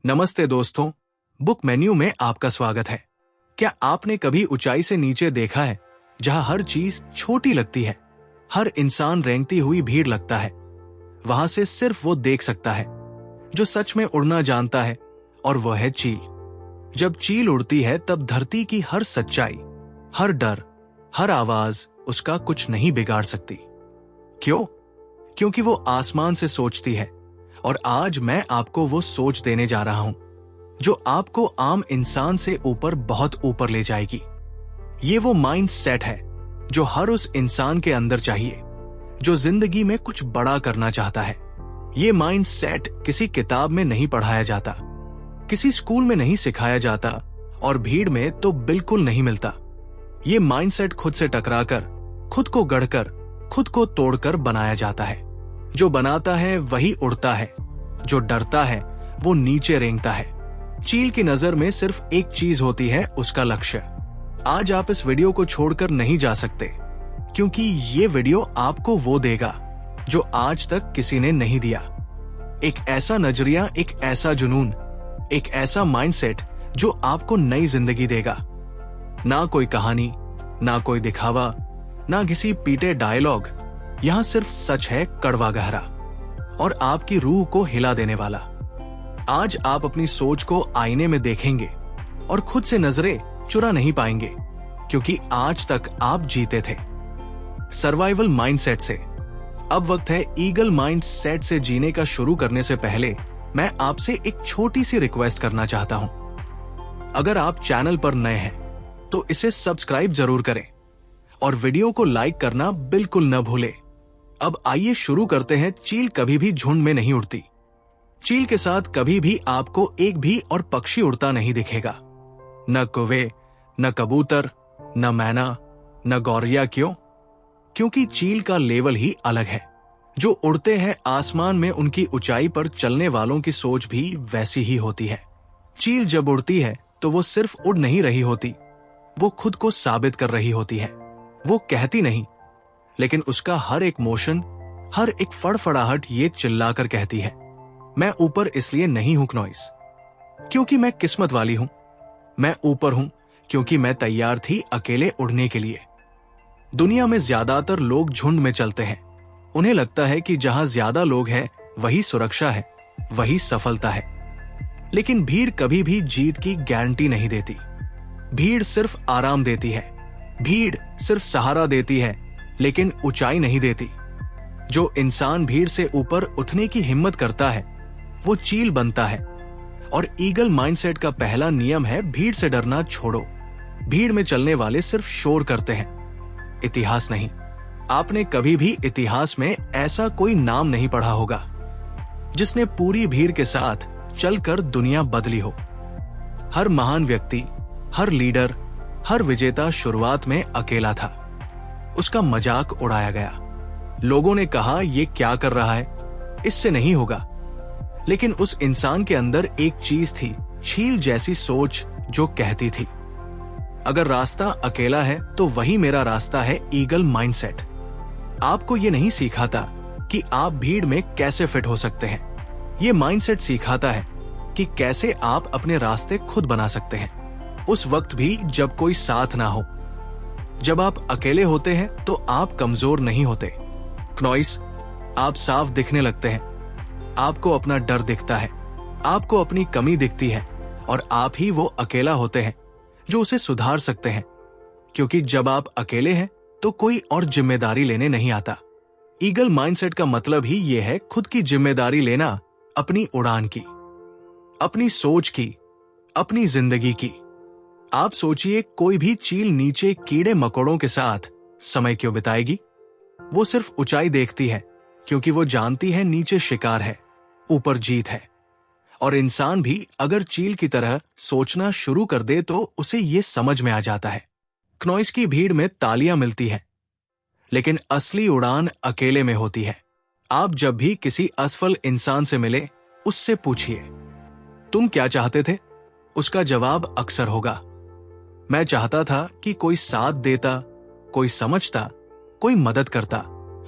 नमस्ते दोस्तों, book menu में आपका स्वागत है। क्या आपने कभी ऊंचाई से नीचे देखा है, जहां हर चीज छोटी लगती है, हर इंसान रेंगती हुई भीड़ लगता है? वहां से सिर्फ वो देख सकता है जो सच में उड़ना जानता है, और वह है चील। जब चील उड़ती है तब धरती की हर सच्चाई, हर डर, हर आवाज उसका कुछ नहीं बिगाड़ सकती। क्यों? क्योंकि वो आसमान से सोचती है, और आज मैं आपको वो सोच देने जा रहा हूं जो आपको आम इंसान से ऊपर, बहुत ऊपर ले जाएगी। ये वो माइंड सेट है जो हर उस इंसान के अंदर चाहिए जो जिंदगी में कुछ बड़ा करना चाहता है। ये माइंड सेट किसी किताब में नहीं पढ़ाया जाता, किसी स्कूल में नहीं सिखाया जाता, और भीड़ में तो बिल्कुल नहीं मिलता। ये माइंड सेट खुद से टकराकर, खुद को गढ़कर, खुद को तोड़कर बनाया जाता है। जो बनाता है वही उड़ता है, जो डरता है वो नीचे रेंगता है। चील की नजर में सिर्फ एक चीज होती है, उसका लक्ष्य। आज आप इस वीडियो को छोड़कर नहीं जा सकते, क्योंकि ये वीडियो आपको वो देगा जो आज तक किसी ने नहीं दिया। एक ऐसा नजरिया, एक ऐसा जुनून, एक ऐसा माइंडसेट जो आपको नई जिंदगी देगा। ना कोई कहानी, ना कोई दिखावा, ना किसी पीटे डायलॉग। यहां सिर्फ सच है, कड़वा गहरा, और आपकी रूह को हिला देने वाला। आज आप अपनी सोच को आईने में देखेंगे और खुद से नजरें चुरा नहीं पाएंगे, क्योंकि आज तक आप जीते थे सर्वाइवल माइंडसेट से। अब वक्त है ईगल माइंडसेट से जीने का। शुरू करने से पहले मैं आपसे एक छोटी सी रिक्वेस्ट करना चाहता हूं। अगर आप चैनल पर नए हैं तो इसे सब्सक्राइब जरूर करें और वीडियो को लाइक करना बिल्कुल न भूलें। अब आइए शुरू करते हैं। चील कभी भी झुंड में नहीं उड़ती। चील के साथ कभी भी आपको एक भी और पक्षी उड़ता नहीं दिखेगा। न कौवे, न कबूतर, न मैना, न गौरैया। क्यों? क्योंकि चील का लेवल ही अलग है। जो उड़ते हैं आसमान में, उनकी ऊंचाई पर चलने वालों की सोच भी वैसी ही होती है। चील जब उड़ती है तो वो सिर्फ उड़ नहीं रही होती, वो खुद को साबित कर रही होती है। वो कहती नहीं, लेकिन उसका हर एक मोशन, हर एक फड़फड़ाहट ये चिल्लाकर कहती है, मैं ऊपर इसलिए नहीं हूं क्नॉइस, क्योंकि मैं किस्मत वाली हूं। मैं ऊपर हूं क्योंकि मैं तैयार थी अकेले उड़ने के लिए। दुनिया में ज्यादातर लोग झुंड में चलते हैं। उन्हें लगता है कि जहां ज्यादा लोग हैं वही सुरक्षा है, वही सफलता है। लेकिन भीड़ कभी भी जीत की गारंटी नहीं देती। भीड़ सिर्फ आराम देती है, भीड़ सिर्फ सहारा देती है, लेकिन ऊंचाई नहीं देती। जो इंसान भीड़ से ऊपर उठने की हिम्मत करता है वो चील बनता है। और ईगल माइंडसेट का पहला नियम है, भीड़ से डरना छोड़ो। भीड़ में चलने वाले सिर्फ शोर करते हैं, इतिहास नहीं। आपने कभी भी इतिहास में ऐसा कोई नाम नहीं पढ़ा होगा जिसने पूरी भीड़ के साथ चलकर दुनिया बदली हो। हर महान व्यक्ति, हर लीडर, हर विजेता शुरुआत में अकेला था। उसका मजाक उड़ाया गया। लोगों ने कहा, ये क्या कर रहा है, इससे नहीं होगा। लेकिन उस इंसान के अंदर एक चीज थी, चील जैसी सोच, जो कहती थी, अगर रास्ता अकेला है तो वही मेरा रास्ता है। ईगल माइंडसेट आपको ये नहीं सिखाता कि आप भीड़ में कैसे फिट हो सकते हैं। ये माइंडसेट सिखाता है कि कैसे आप अपने रास्ते खुद बना सकते हैं, उस वक्त भी जब कोई साथ ना हो। जब आप अकेले होते हैं तो आप कमजोर नहीं होते क्नॉइस, आप साफ दिखने लगते हैं। आपको अपना डर दिखता है, आपको अपनी कमी दिखती है, और आप ही वो अकेला होते हैं जो उसे सुधार सकते हैं। क्योंकि जब आप अकेले हैं तो कोई और जिम्मेदारी लेने नहीं आता। ईगल माइंडसेट का मतलब ही यह है, खुद की जिम्मेदारी लेना, अपनी उड़ान की, अपनी सोच की, अपनी जिंदगी की। आप सोचिए, कोई भी चील नीचे कीड़े मकोड़ों के साथ समय क्यों बिताएगी? वो सिर्फ ऊंचाई देखती है, क्योंकि वो जानती है नीचे शिकार है, ऊपर जीत है। और इंसान भी अगर चील की तरह सोचना शुरू कर दे तो उसे ये समझ में आ जाता है। क्नॉइस की भीड़ में तालियां मिलती हैं, लेकिन असली उड़ान अकेले में होती है। आप जब भी किसी असफल इंसान से मिले, उससे पूछिए, तुम क्या चाहते थे? उसका जवाब अक्सर होगा, मैं चाहता था कि कोई साथ देता, कोई समझता, कोई मदद करता।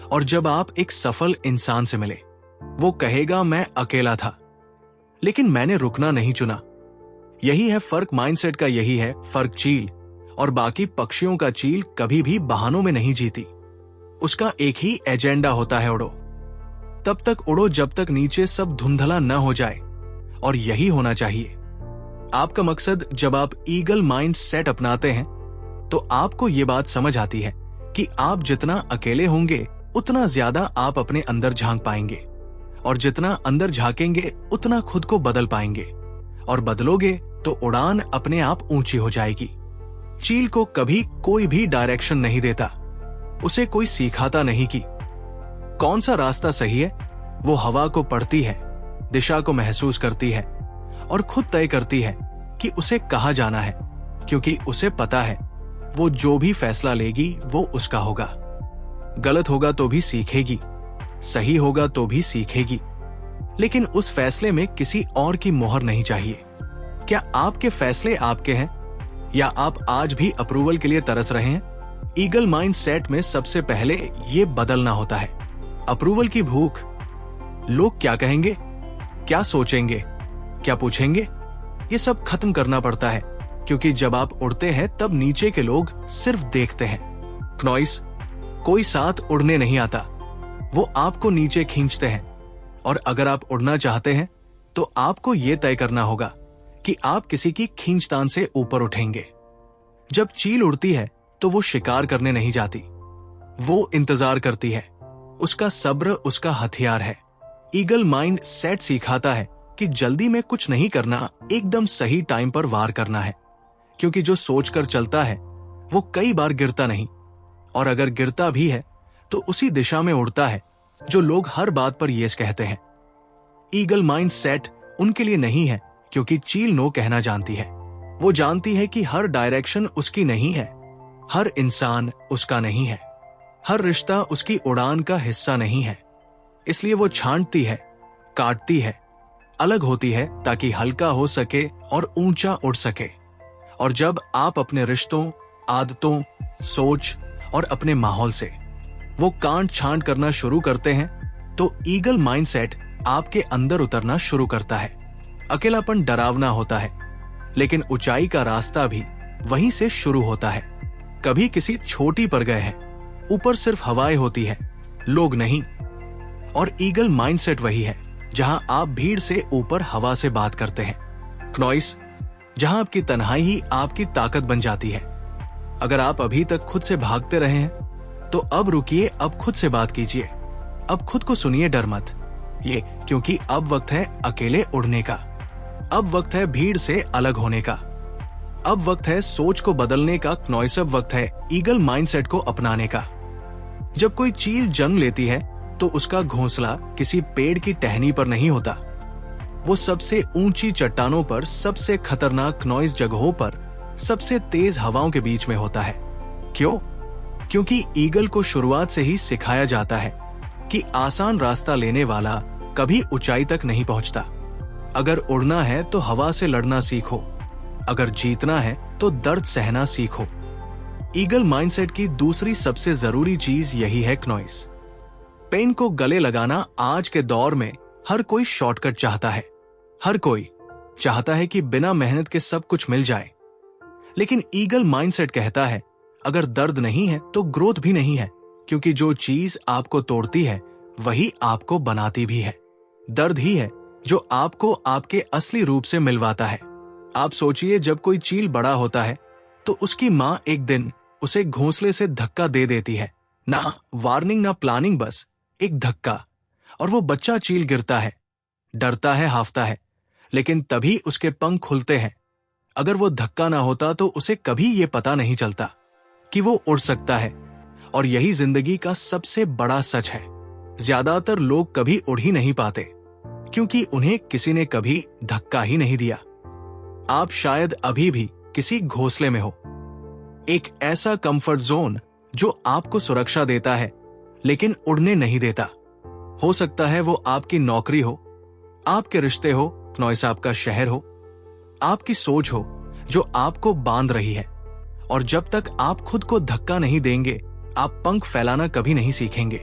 और जब आप एक सफल इंसान से मिले, वो कहेगा, मैं अकेला था, लेकिन मैंने रुकना नहीं चुना। यही है फर्क माइंडसेट का, यही है फर्क चील और बाकी पक्षियों का। चील कभी भी बहानों में नहीं जीती। उसका एक ही एजेंडा होता है, उड़ो। तब तक उड़ो जब तक नीचे सब धुंधला न हो जाए, और यही होना चाहिए। आपका मकसद जब आप ईगल माइंड सेट अपनाते हैं तो आपको ये बात समझ आती है कि आप जितना अकेले होंगे उतना ज्यादा आप अपने अंदर झांक पाएंगे, और जितना अंदर झांकेंगे उतना खुद को बदल पाएंगे, और बदलोगे तो उड़ान अपने आप ऊंची हो जाएगी। चील को कभी कोई भी डायरेक्शन नहीं देता, उसे कोई सिखाता नहीं कि कौन सा रास्ता सही है। वो हवा को पढ़ती है, दिशा को महसूस करती है और खुद तय करती है कि उसे कहाँ जाना है, क्योंकि उसे पता है वो जो भी फैसला लेगी वो उसका होगा। गलत होगा तो भी सीखेगी, सही होगा तो भी सीखेगी, लेकिन उस फैसले में किसी और की मोहर नहीं चाहिए। क्या आपके फैसले आपके हैं, या आप आज भी अप्रूवल के लिए तरस रहे हैं? ईगल माइंड सेट में सबसे पहले ये बदलना होता है। अप्रूवल की भूख, लोग क्या कहेंगे, क्या सोचेंगे, क्या पूछेंगे, ये सब खत्म करना पड़ता है, क्योंकि जब आप उड़ते हैं तब नीचे के लोग सिर्फ देखते हैं। क्नॉइस, कोई साथ उड़ने नहीं आता, वो आपको नीचे खींचते हैं। और अगर आप उड़ना चाहते हैं तो आपको यह तय करना होगा कि आप किसी की खींचतान से ऊपर उठेंगे। जब चील उड़ती है तो वो शिकार करने नहीं जाती, वो इंतजार करती है। उसका सब्र उसका हथियार है। ईगल माइंड सेट सिखाता है कि जल्दी में कुछ नहीं करना, एकदम सही टाइम पर वार करना है, क्योंकि जो सोचकर चलता है वो कई बार गिरता नहीं, और अगर गिरता भी है तो उसी दिशा में उड़ता है जो लोग हर बात पर यस कहते हैं। ईगल माइंड सेट उनके लिए नहीं है, क्योंकि चील नो कहना जानती है। वो जानती है कि हर डायरेक्शन उसकी नहीं है, हर इंसान उसका नहीं है, हर रिश्ता उसकी उड़ान का हिस्सा नहीं है। इसलिए वो छांटती है, काटती है, अलग होती है, ताकि हल्का हो सके और ऊंचा उड़ सके। और जब आप अपने रिश्तों, आदतों, सोच और अपने माहौल से वो कांट छांट करना शुरू करते हैं तो ईगल माइंडसेट आपके अंदर उतरना शुरू करता है। अकेलापन डरावना होता है, लेकिन ऊंचाई का रास्ता भी वहीं से शुरू होता है। कभी किसी छोटी पर गए हैं, ऊपर सिर्फ हवाएं होती है, लोग नहीं। और ईगल माइंडसेट वही है जहां आप भीड़ से ऊपर हवा से बात करते हैं। क्नॉइस, जहां आपकी तन्हाई ही आपकी ताकत बन जाती है। अगर आप अभी तक खुद से भागते रहे हैं तो अब रुकिए, अब खुद से बात कीजिए, अब खुद को सुनिए, डर मत। ये क्योंकि अब वक्त है अकेले उड़ने का, अब वक्त है भीड़ से अलग होने का, अब वक्त है सोच को बदलने का। क्नॉइस, अब वक्त है ईगल माइंडसेट को अपनाने का। जब कोई चील जन्म लेती है तो उसका घोंसला किसी पेड़ की टहनी पर नहीं होता, वो सबसे ऊंची चट्टानों पर, सबसे खतरनाक नॉइज जगहों पर, सबसे तेज हवाओं के बीच में होता है। क्यों? क्योंकि ईगल को शुरुआत से ही सिखाया जाता है कि आसान रास्ता लेने वाला कभी ऊंचाई तक नहीं पहुंचता। अगर उड़ना है तो हवा से लड़ना सीखो, अगर जीतना है तो दर्द सहना सीखो। ईगल माइंडसेट की दूसरी सबसे जरूरी चीज यही है, क्नॉइस। पेन को गले लगाना। आज के दौर में हर कोई शॉर्टकट चाहता है, हर कोई चाहता है कि बिना मेहनत के सब कुछ मिल जाए। लेकिन ईगल माइंडसेट कहता है, अगर दर्द नहीं है तो ग्रोथ भी नहीं है, क्योंकि जो चीज आपको तोड़ती है वही आपको बनाती भी है। दर्द ही है जो आपको आपके असली रूप से मिलवाता है। आप सोचिए, जब कोई चील बड़ा होता है तो उसकी मां एक दिन उसे घोंसले से धक्का दे देती है। ना वार्निंग, ना प्लानिंग, बस एक धक्का, और वो बच्चा चील गिरता है, डरता है, हाफता है, लेकिन तभी उसके पंख खुलते हैं। अगर वो धक्का ना होता तो उसे कभी ये पता नहीं चलता कि वो उड़ सकता है। और यही जिंदगी का सबसे बड़ा सच है। ज्यादातर लोग कभी उड़ ही नहीं पाते, क्योंकि उन्हें किसी ने कभी धक्का ही नहीं दिया। आप शायद अभी भी किसी घोंसले में हो, एक ऐसा कंफर्ट जोन जो आपको सुरक्षा देता है लेकिन उड़ने नहीं देता। हो सकता है वो आपकी नौकरी हो, आपके रिश्ते हो, क्नॉइस आपका शहर हो, आपकी सोच हो जो आपको बांध रही है। और जब तक आप खुद को धक्का नहीं देंगे, आप पंख फैलाना कभी नहीं सीखेंगे,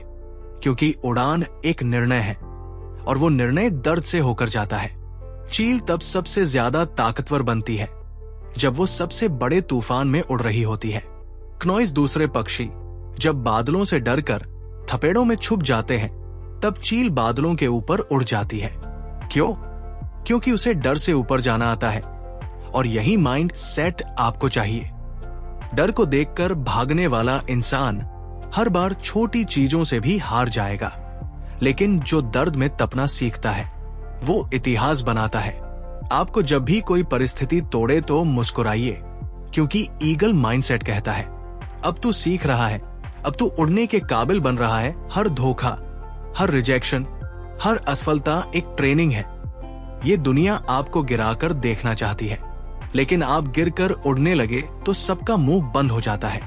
क्योंकि उड़ान एक निर्णय है, और वो निर्णय दर्द से होकर जाता है। चील तब सबसे ज्यादा ताकतवर बनती है जब वो सबसे बड़े तूफान में उड़ रही होती है। क्नॉइस दूसरे पक्षी जब बादलों से डरकर थपेड़ों में छुप जाते हैं, तब चील बादलों के ऊपर उड़ जाती है। क्यों? क्योंकि उसे डर से ऊपर जाना आता है, और यही माइंड सेट आपको चाहिए। डर को देखकर भागने वाला इंसान हर बार छोटी चीजों से भी हार जाएगा, लेकिन जो दर्द में तपना सीखता है वो इतिहास बनाता है। आपको जब भी कोई परिस्थिति तोड़े तो मुस्कुराइए, क्योंकि ईगल माइंडसेट कहता है अब तू सीख रहा है, अब तू उड़ने के काबिल बन रहा है। हर धोखा, हर रिजेक्शन, हर असफलता एक ट्रेनिंग है। ये दुनिया आपको गिराकर देखना चाहती है, लेकिन आप गिरकर उड़ने लगे तो सबका मुंह बंद हो जाता है।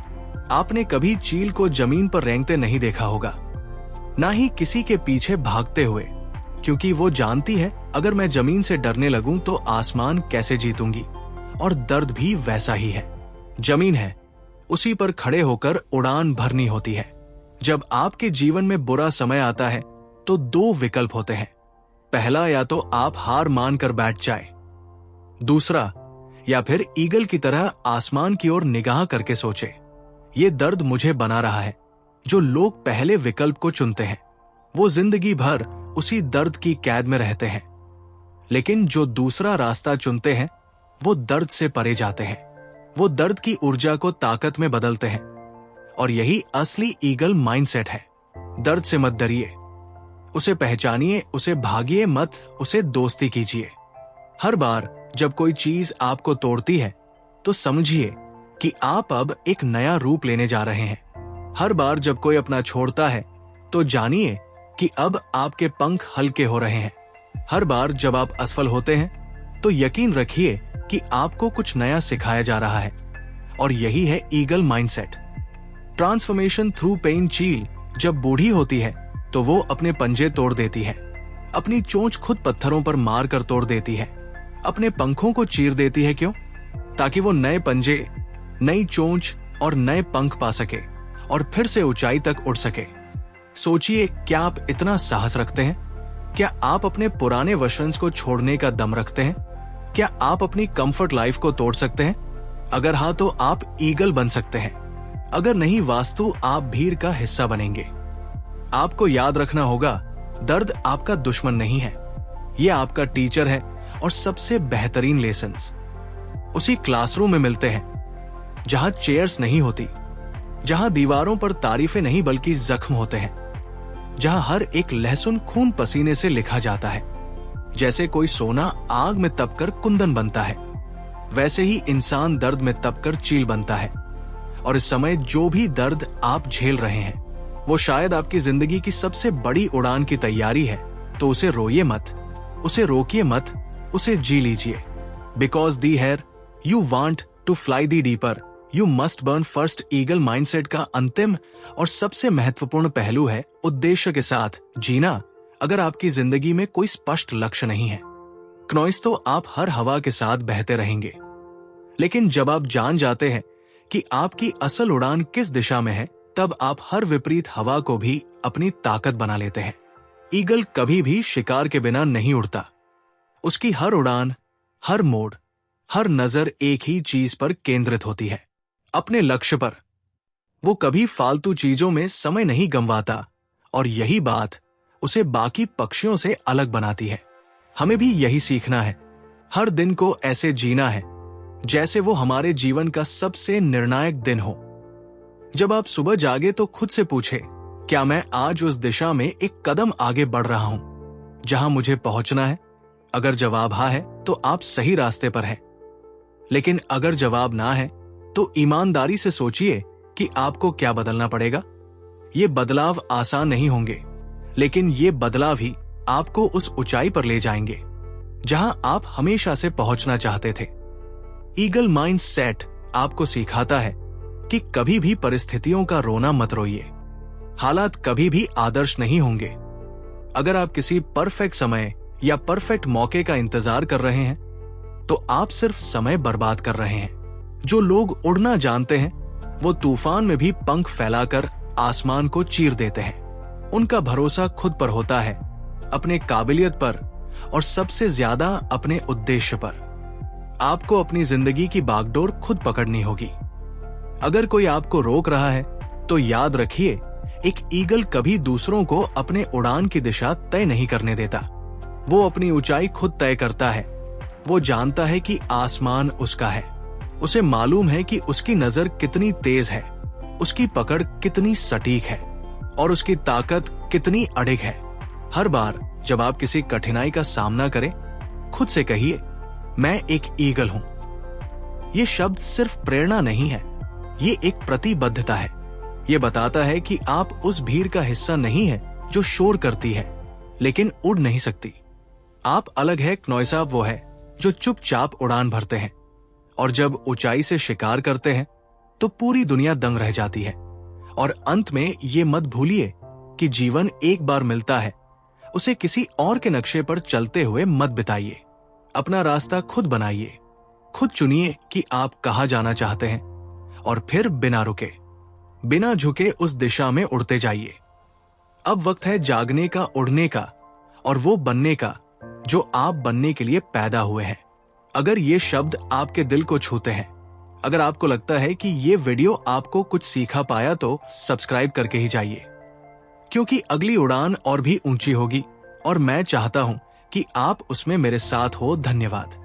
आपने कभी चील को जमीन पर रेंगते नहीं देखा होगा, ना ही किसी के पीछे भागते हुए, क्योंकि वो जानती है अगर मैं जमीन से डरने लगूं तो आसमान कैसे जीतूंगी। और दर्द भी वैसा ही है। जमीन है, उसी पर खड़े होकर उड़ान भरनी होती है। जब आपके जीवन में बुरा समय आता है तो दो विकल्प होते हैं। पहला, या तो आप हार मानकर बैठ जाए। दूसरा, या फिर ईगल की तरह आसमान की ओर निगाह करके सोचे, ये दर्द मुझे बना रहा है। जो लोग पहले विकल्प को चुनते हैं वो जिंदगी भर उसी दर्द की कैद में रहते हैं, लेकिन जो दूसरा रास्ता चुनते हैं वो दर्द से परे जाते हैं। वो दर्द की ऊर्जा को ताकत में बदलते हैं, और यही असली ईगल माइंडसेट है। दर्द से मत डरिए, उसे पहचानिए, उसे भागिए मत, उसे दोस्ती कीजिए। हर बार जब कोई चीज आपको तोड़ती है तो समझिए कि आप अब एक नया रूप लेने जा रहे हैं। हर बार जब कोई अपना छोड़ता है तो जानिए कि अब आपके पंख हल्के हो रहे हैं। हर बार जब आप असफल होते हैं तो यकीन रखिए कि आपको कुछ नया सिखाया जा रहा है, और यही है eagle mindset. Transformation through pain. चील जब बूढ़ी होती है तो वो अपने पंजे तोड़ देती है, अपनी चोंच खुद पत्थरों पर मार कर तोड़ देती है, अपने पंखों को चीर देती है। क्यों? ताकि वो नए पंजे, नई चोंच और नए पंख पा सके और फिर से ऊंचाई तक उड़ सके। सोचिए, क्या आप इतना साहस रखते हैं? क्या आप अपने पुराने वर्जन्स को छोड़ने का दम रखते हैं? क्या आप अपनी कंफर्ट लाइफ को तोड़ सकते हैं? अगर हाँ तो आप ईगल बन सकते हैं, अगर नहीं वास्तु आप भीड़ का हिस्सा बनेंगे। आपको याद रखना होगा, दर्द आपका दुश्मन नहीं है, यह आपका टीचर है, और सबसे बेहतरीन लेसन्स उसी क्लासरूम में मिलते हैं जहां चेयर्स नहीं होती, जहां दीवारों पर तारीफें नहीं बल्कि जख्म होते हैं, जहां हर एक लहसुन खून पसीने से लिखा जाता है। जैसे कोई सोना आग में तपकर कुंदन बनता है, वैसे ही इंसान दर्द में तपकर चील बनता है। और इस समय जो भी दर्द आप झेल रहे हैं वो शायद आपकी जिंदगी की सबसे बड़ी उड़ान की तैयारी है। तो उसे रोइए मत, उसे रोकिए मत, उसे जी लीजिए। Because the higher you want to fly the deeper, you must burn first. Eagle mindset का अंतिम और सबसे महत्वपूर्ण पहलू है उद्देश्य के साथ जीना। अगर आपकी जिंदगी में कोई स्पष्ट लक्ष्य नहीं है, क्नॉइस, तो आप हर हवा के साथ बहते रहेंगे। लेकिन जब आप जान जाते हैं कि आपकी असल उड़ान किस दिशा में है, तब आप हर विपरीत हवा को भी अपनी ताकत बना लेते हैं। ईगल कभी भी शिकार के बिना नहीं उड़ता। उसकी हर उड़ान, हर मोड़, हर नजर एक ही चीज पर केंद्रित होती है, अपने लक्ष्य पर। वो कभी फालतू चीजों में समय नहीं गंवाता, और यही बात उसे बाकी पक्षियों से अलग बनाती है। हमें भी यही सीखना है, हर दिन को ऐसे जीना है जैसे वो हमारे जीवन का सबसे निर्णायक दिन हो। जब आप सुबह जागे तो खुद से पूछे, क्या मैं आज उस दिशा में एक कदम आगे बढ़ रहा हूं जहां मुझे पहुंचना है? अगर जवाब हाँ है तो आप सही रास्ते पर हैं। लेकिन अगर जवाब ना है तो ईमानदारी से सोचिए कि आपको क्या बदलना पड़ेगा। ये बदलाव आसान नहीं होंगे, लेकिन ये बदलाव ही आपको उस ऊंचाई पर ले जाएंगे जहां आप हमेशा से पहुंचना चाहते थे। ईगल माइंड सेट आपको सिखाता है कि कभी भी परिस्थितियों का रोना मत रोइए। हालात कभी भी आदर्श नहीं होंगे। अगर आप किसी परफेक्ट समय या परफेक्ट मौके का इंतजार कर रहे हैं तो आप सिर्फ समय बर्बाद कर रहे हैं। जो लोग उड़ना जानते हैं वो तूफान में भी पंख फैलाकर आसमान को चीर देते हैं। उनका भरोसा खुद पर होता है, अपने काबिलियत पर और सबसे ज्यादा अपने उद्देश्य पर। आपको अपनी जिंदगी की बागडोर खुद पकड़नी होगी। अगर कोई आपको रोक रहा है तो याद रखिए, एक ईगल कभी दूसरों को अपने उड़ान की दिशा तय नहीं करने देता। वो अपनी ऊंचाई खुद तय करता है। वो जानता है कि आसमान उसका है। उसे मालूम है कि उसकी नजर कितनी तेज है, उसकी पकड़ कितनी सटीक है और उसकी ताकत कितनी अडिग है। हर बार जब आप किसी कठिनाई का सामना करें, खुद से कहिए, मैं एक ईगल हूं। ये शब्द सिर्फ प्रेरणा नहीं है, ये एक प्रतिबद्धता है। ये बताता है कि आप उस भीड़ का हिस्सा नहीं है जो शोर करती है लेकिन उड़ नहीं सकती। आप अलग है। क्नोइसा वो है जो चुपचाप उड़ान भरते हैं, और जब ऊंचाई से शिकार करते हैं तो पूरी दुनिया दंग रह जाती है। और अंत में ये मत भूलिए कि जीवन एक बार मिलता है, उसे किसी और के नक्शे पर चलते हुए मत बिताइए। अपना रास्ता खुद बनाइए, खुद चुनिए कि आप कहां जाना चाहते हैं, और फिर बिना रुके, बिना झुके उस दिशा में उड़ते जाइए। अब वक्त है जागने का, उड़ने का और वो बनने का जो आप बनने के लिए पैदा हुए हैं। अगर ये शब्द आपके दिल को छूते हैं, अगर आपको लगता है कि ये वीडियो आपको कुछ सीखा पाया, तो सब्सक्राइब करके ही जाइए, क्योंकि अगली उड़ान और भी ऊंची होगी और मैं चाहता हूं कि आप उसमें मेरे साथ हो। धन्यवाद।